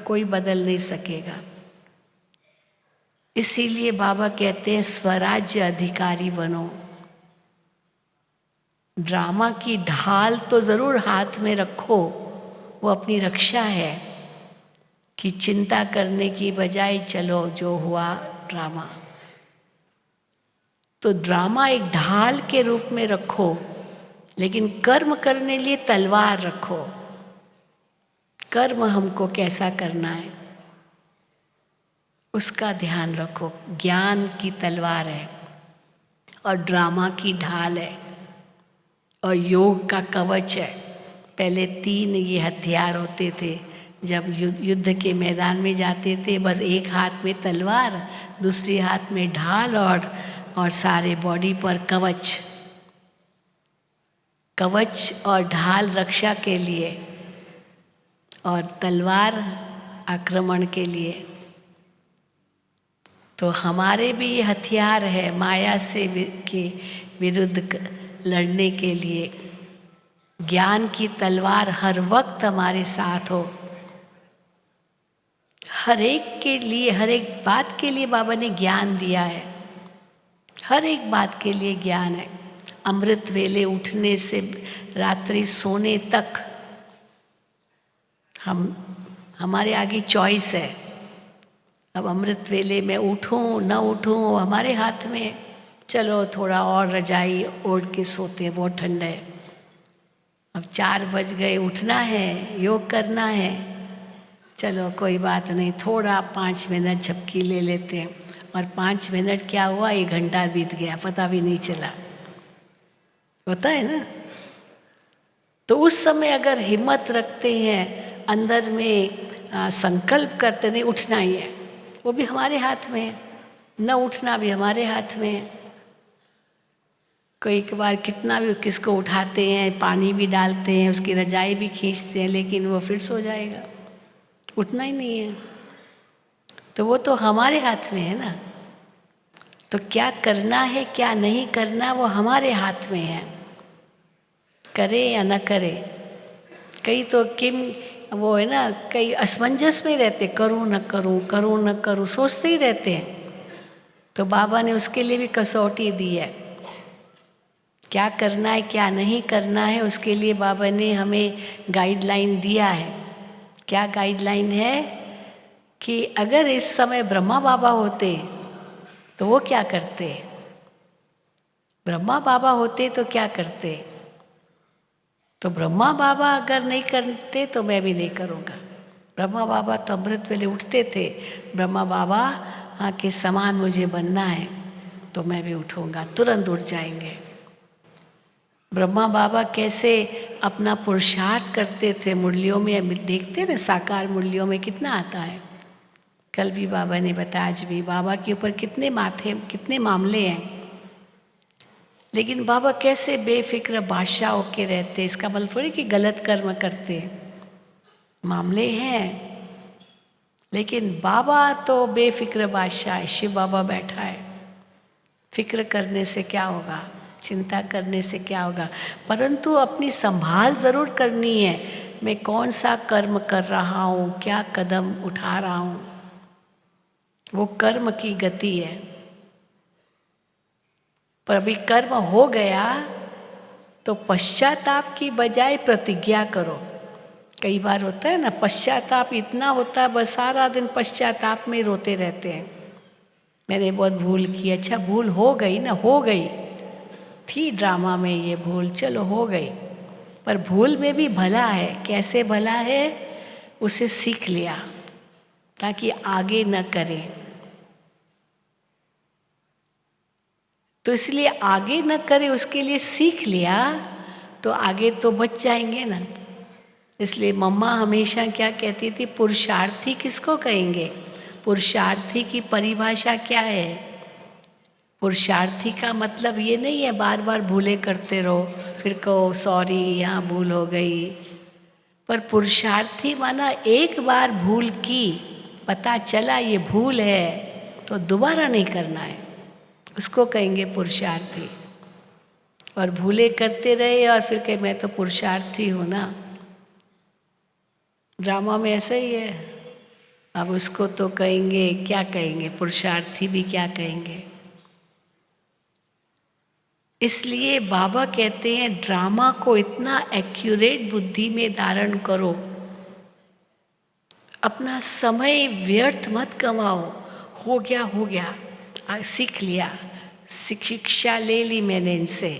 कोई बदल नहीं सकेगा। इसीलिए बाबा कहते हैं स्वराज्य अधिकारी बनो। ड्रामा की ढाल तो ज़रूर हाथ में रखो, वो अपनी रक्षा है, कि चिंता करने की बजाय चलो जो हुआ ड्रामा। तो ड्रामा एक ढाल के रूप में रखो, लेकिन कर्म करने लिए तलवार रखो। कर्म हमको कैसा करना है उसका ध्यान रखो। ज्ञान की तलवार है और ड्रामा की ढाल है और योग का कवच है। पहले 3 ये हथियार होते थे। जब युद्ध के मैदान में जाते थे, बस एक हाथ में तलवार, दूसरे हाथ में ढाल और सारे बॉडी पर कवच। कवच और ढाल रक्षा के लिए और तलवार आक्रमण के लिए। तो हमारे भी ये हथियार है माया से के विरुद्ध लड़ने के लिए। ज्ञान की तलवार हर वक्त हमारे साथ हो। हर एक के लिए, हर एक बात के लिए बाबा ने ज्ञान दिया है। हर एक बात के लिए ज्ञान है। अमृत वेले उठने से रात्रि सोने तक हमारे आगे चॉइस है। अब अमृत वेले में उठूं न उठूं हमारे हाथ में। चलो थोड़ा और रजाई ओढ़ के सोते हैं, बहुत ठंड है। अब 4 बज गए, उठना है, योग करना है, चलो कोई बात नहीं, थोड़ा 5 मिनट झपकी ले लेते हैं। और 5 मिनट क्या हुआ, 1 घंटा बीत गया, पता भी नहीं चला। होता है ना। तो उस समय अगर हिम्मत रखते हैं, अंदर में संकल्प करते, नहीं उठना ही है, वो भी हमारे हाथ में है। न उठना भी हमारे हाथ में है। कई बार कितना भी किसको उठाते हैं, पानी भी डालते हैं, उसकी रजाई भी खींचते हैं, लेकिन वो फिर सो जाएगा, उठना ही नहीं है। तो वो तो हमारे हाथ में है ना। तो क्या करना है क्या नहीं करना वो हमारे हाथ में है, करे या न करे। कई तो वो है ना, कई असमंजस में रहते, करूं न करूं, करूं न करूं, सोचते ही रहते हैं। तो बाबा ने उसके लिए भी कसौटी दी है। क्या करना है क्या नहीं करना है, उसके लिए बाबा ने हमें गाइडलाइन दिया है। क्या गाइडलाइन है कि अगर इस समय ब्रह्मा बाबा होते तो वो क्या करते। ब्रह्मा बाबा होते तो क्या करते। तो ब्रह्मा बाबा अगर नहीं करते तो मैं भी नहीं करूँगा। ब्रह्मा बाबा तो अमृत वेले उठते थे। ब्रह्मा बाबा के समान मुझे बनना है तो मैं भी उठूँगा, तुरंत उठ जाएंगे। ब्रह्मा बाबा कैसे अपना पुरुषार्थ करते थे। मुरलियों में देखते ना, साकार मुरलियों में कितना आता है। कल भी बाबा ने बताया, आज भी बाबा के ऊपर कितने माथे, कितने मामले हैं, लेकिन बाबा कैसे बेफिक्र बादशाह होके रहते। इसका मतलब थोड़ी कि गलत कर्म करते, मामले हैं। लेकिन बाबा तो बेफिक्र बादशाह है, शिव बाबा बैठा है। फिक्र करने से क्या होगा, चिंता करने से क्या होगा, परंतु अपनी संभाल ज़रूर करनी है। मैं कौन सा कर्म कर रहा हूँ, क्या कदम उठा रहा हूँ, वो कर्म की गति है। पर अभी कर्म हो गया तो पश्चाताप की बजाय प्रतिज्ञा करो। कई बार होता है ना, पश्चाताप इतना होता है, बस सारा दिन पश्चाताप में रोते रहते हैं, मैंने बहुत भूल की। अच्छा भूल हो गई ना, हो गई थी ड्रामा में ये भूल, चलो हो गई, पर भूल में भी भला है। कैसे भला है, उसे सीख लिया ताकि आगे न करें। तो इसलिए आगे न करे उसके लिए सीख लिया, तो आगे तो बच जाएंगे ना। इसलिए मम्मा हमेशा क्या कहती थी, पुरुषार्थी किसको कहेंगे। पुरुषार्थी की परिभाषा क्या है। पुरुषार्थी का मतलब ये नहीं है बार बार भूले करते रहो, फिर कहो सॉरी यहाँ भूल हो गई। पर पुरुषार्थी माना एक बार भूल की, पता चला ये भूल है, तो दोबारा नहीं करना है, उसको कहेंगे पुरुषार्थी। और भूले करते रहे और फिर कहे मैं तो पुरुषार्थी हूँ ना, ड्रामा में ऐसा ही है। अब उसको तो कहेंगे, क्या कहेंगे, पुरुषार्थी भी क्या कहेंगे। इसलिए बाबा कहते हैं ड्रामा को इतना एक्यूरेट बुद्धि में धारण करो, अपना समय व्यर्थ मत कमाओ। हो गया हो गया, सीख लिया, शिक्षा ले ली मैंने इनसे,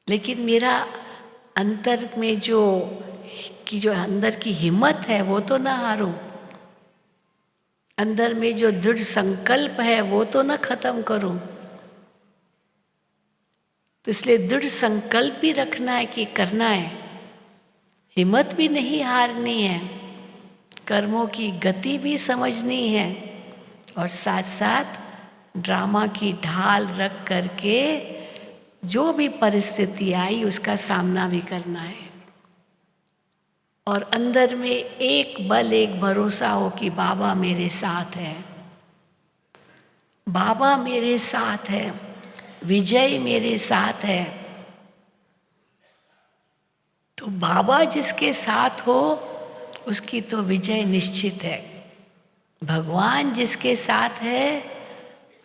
लेकिन मेरा अंतर में जो अंदर की हिम्मत है वो तो ना हारूं, अंदर में जो दृढ़ संकल्प है वो तो ना खत्म करूं। तो इसलिए दृढ़ संकल्प भी रखना है कि करना है, हिम्मत भी नहीं हारनी है, कर्मों की गति भी समझनी है, और साथ साथ ड्रामा की ढाल रख करके जो भी परिस्थिति आई उसका सामना भी करना है। और अंदर में एक बल, एक भरोसा हो कि बाबा मेरे साथ है, बाबा मेरे साथ है, विजय मेरे साथ है। तो बाबा जिसके साथ हो उसकी तो विजय निश्चित है। भगवान जिसके साथ है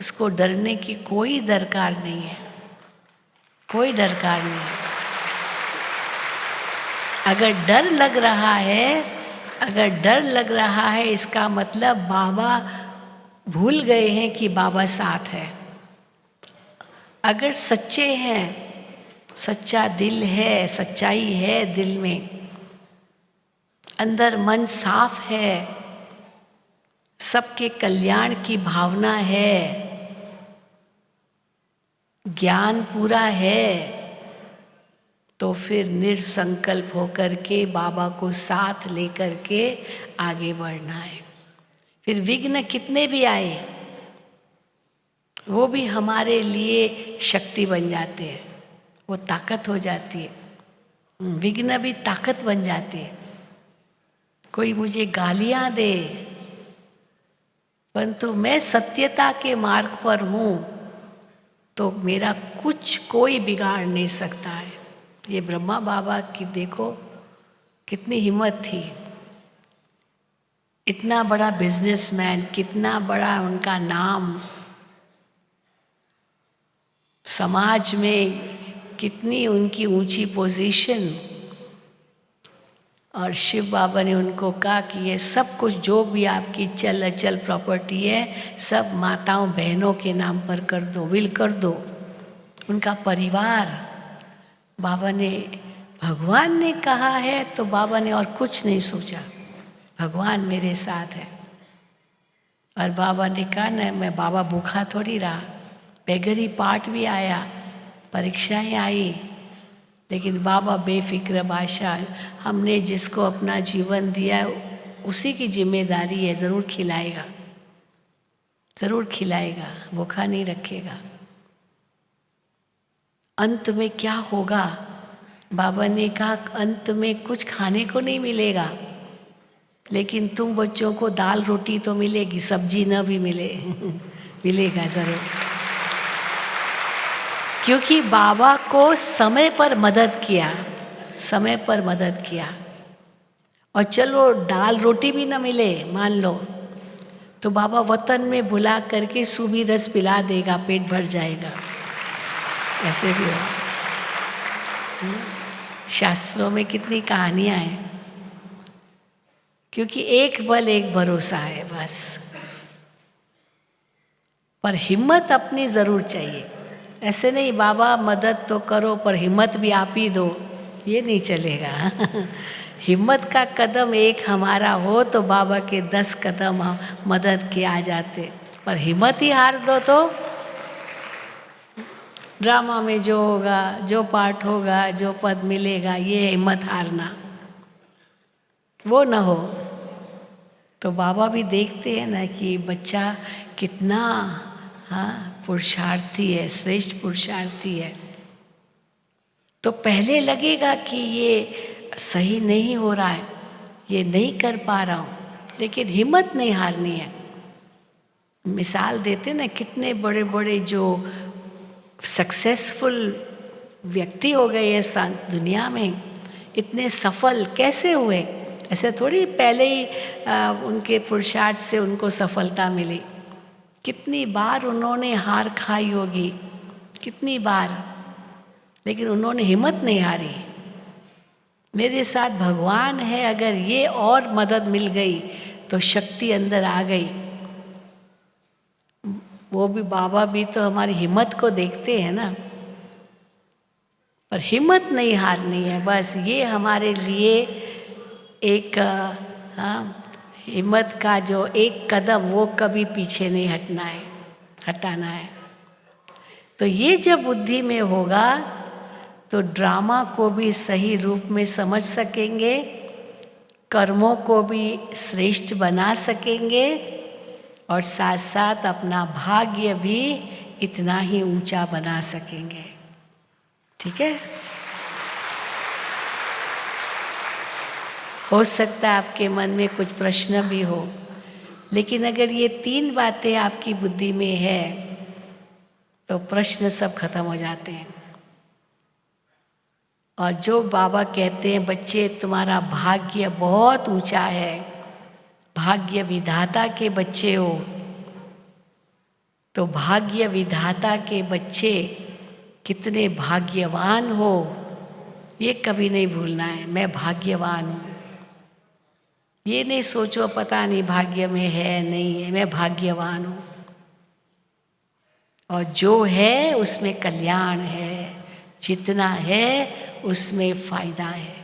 उसको डरने की कोई दरकार नहीं है, कोई दरकार नहीं है। अगर डर लग रहा है, अगर डर लग रहा है, इसका मतलब बाबा भूल गए हैं कि बाबा साथ है। अगर सच्चे हैं, सच्चा दिल है, सच्चाई है दिल में, अंदर मन साफ है, सबके कल्याण की भावना है, ज्ञान पूरा है, तो फिर निरसंकल्प होकर के बाबा को साथ लेकर के आगे बढ़ना है। फिर विघ्न कितने भी आए वो भी हमारे लिए शक्ति बन जाते हैं, वो ताकत हो जाती है। विघ्न भी ताकत बन जाती है। कोई मुझे गालियां दे, परंतु मैं सत्यता के मार्ग पर हूँ तो मेरा कुछ कोई बिगाड़ नहीं सकता है। ये ब्रह्मा बाबा की देखो कितनी हिम्मत थी, इतना बड़ा बिजनेसमैन, कितना बड़ा उनका नाम, समाज में कितनी उनकी ऊंची पोजीशन, और शिव बाबा ने उनको कहा कि ये सब कुछ जो भी आपकी चल अचल प्रॉपर्टी है सब माताओं बहनों के नाम पर कर दो, विल कर दो। उनका परिवार, बाबा ने, भगवान ने कहा है तो बाबा ने और कुछ नहीं सोचा, भगवान मेरे साथ है। और बाबा ने कहा ना, मैं बाबा भूखा थोड़ी रहा, बेगरी पाठ भी आया, परीक्षाएं आई, लेकिन बाबा बेफिक्र बादशाह, हमने जिसको अपना जीवन दिया है उसी की जिम्मेदारी है, ज़रूर खिलाएगा, ज़रूर खिलाएगा, भूखा नहीं रखेगा। अंत में क्या होगा, बाबा ने कहा अंत में कुछ खाने को नहीं मिलेगा, लेकिन तुम बच्चों को दाल रोटी तो मिलेगी, सब्जी न भी मिले मिलेगा ज़रूर, क्योंकि बाबा को समय पर मदद किया, समय पर मदद किया। और चलो दाल रोटी भी न मिले मान लो, तो बाबा वतन में बुला करके सूबी रस पिला देगा, पेट भर जाएगा, ऐसे भी हो। शास्त्रों में कितनी कहानियां हैं, क्योंकि एक बल एक भरोसा है बस। पर हिम्मत अपनी ज़रूर चाहिए, ऐसे नहीं बाबा मदद तो करो पर हिम्मत भी आप ही दो, ये नहीं चलेगा हिम्मत का कदम एक हमारा हो तो बाबा के 10 कदम हम मदद के आ जाते, पर हिम्मत ही हार दो तो ड्रामा में जो होगा, जो पाठ होगा, जो पद मिलेगा, ये हिम्मत हारना वो न हो। तो बाबा भी देखते हैं ना कि बच्चा कितना पुरुषार्थी है, श्रेष्ठ पुरुषार्थी है। तो पहले लगेगा कि ये सही नहीं हो रहा है, ये नहीं कर पा रहा हूँ, लेकिन हिम्मत नहीं हारनी है। मिसाल देते ना, कितने बड़े बड़े जो सक्सेसफुल व्यक्ति हो गए हैं दुनिया में, इतने सफल कैसे हुए? ऐसे थोड़ी पहले ही उनके पुरुषार्थ से उनको सफलता मिली। कितनी बार उन्होंने हार खाई होगी, कितनी बार, लेकिन उन्होंने हिम्मत नहीं हारी। मेरे साथ भगवान है, अगर ये और मदद मिल गई तो शक्ति अंदर आ गई। वो भी बाबा भी तो हमारी हिम्मत को देखते हैं ना, पर हिम्मत नहीं हारनी है बस। ये हमारे लिए एक हिम्मत का जो एक कदम, वो कभी पीछे नहीं हटना है, हटाना है। तो ये जब बुद्धि में होगा तो ड्रामा को भी सही रूप में समझ सकेंगे, कर्मों को भी श्रेष्ठ बना सकेंगे, और साथ साथ अपना भाग्य भी इतना ही ऊंचा बना सकेंगे। ठीक है? हो सकता है आपके मन में कुछ प्रश्न भी हो, लेकिन अगर ये 3 बातें आपकी बुद्धि में है तो प्रश्न सब खत्म हो जाते हैं। और जो बाबा कहते हैं बच्चे तुम्हारा भाग्य बहुत ऊंचा है, भाग्य विधाता के बच्चे हो, तो भाग्य विधाता के बच्चे कितने भाग्यवान हो, ये कभी नहीं भूलना है। मैं भाग्यवान हूँ, ये नहीं सोचो पता नहीं भाग्य में है नहीं है, मैं भाग्यवान हूँ। और जो है उसमें कल्याण है, जितना है उसमें फायदा है।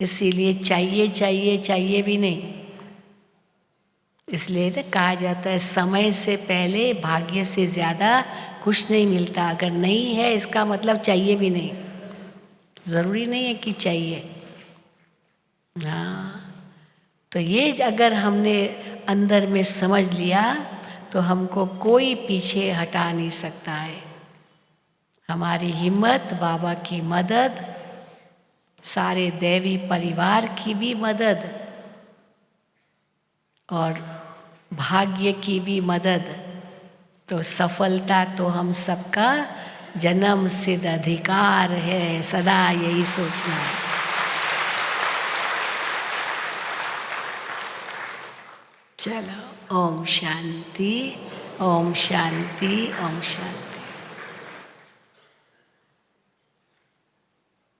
इसीलिए चाहिए चाहिए चाहिए भी नहीं। इसलिए ना कहा जाता है समय से पहले भाग्य से ज़्यादा कुछ नहीं मिलता। अगर नहीं है इसका मतलब चाहिए भी नहीं, ज़रूरी नहीं है कि चाहिए। हाँ, तो ये अगर हमने अंदर में समझ लिया तो हमको कोई पीछे हटा नहीं सकता है। हमारी हिम्मत, बाबा की मदद, सारे दैवी परिवार की भी मदद और भाग्य की भी मदद, तो सफलता तो हम सबका जन्म सिद्ध अधिकार है। सदा यही सोचना है। चलो, ओम शांति, ओम शांति, ओम शांति।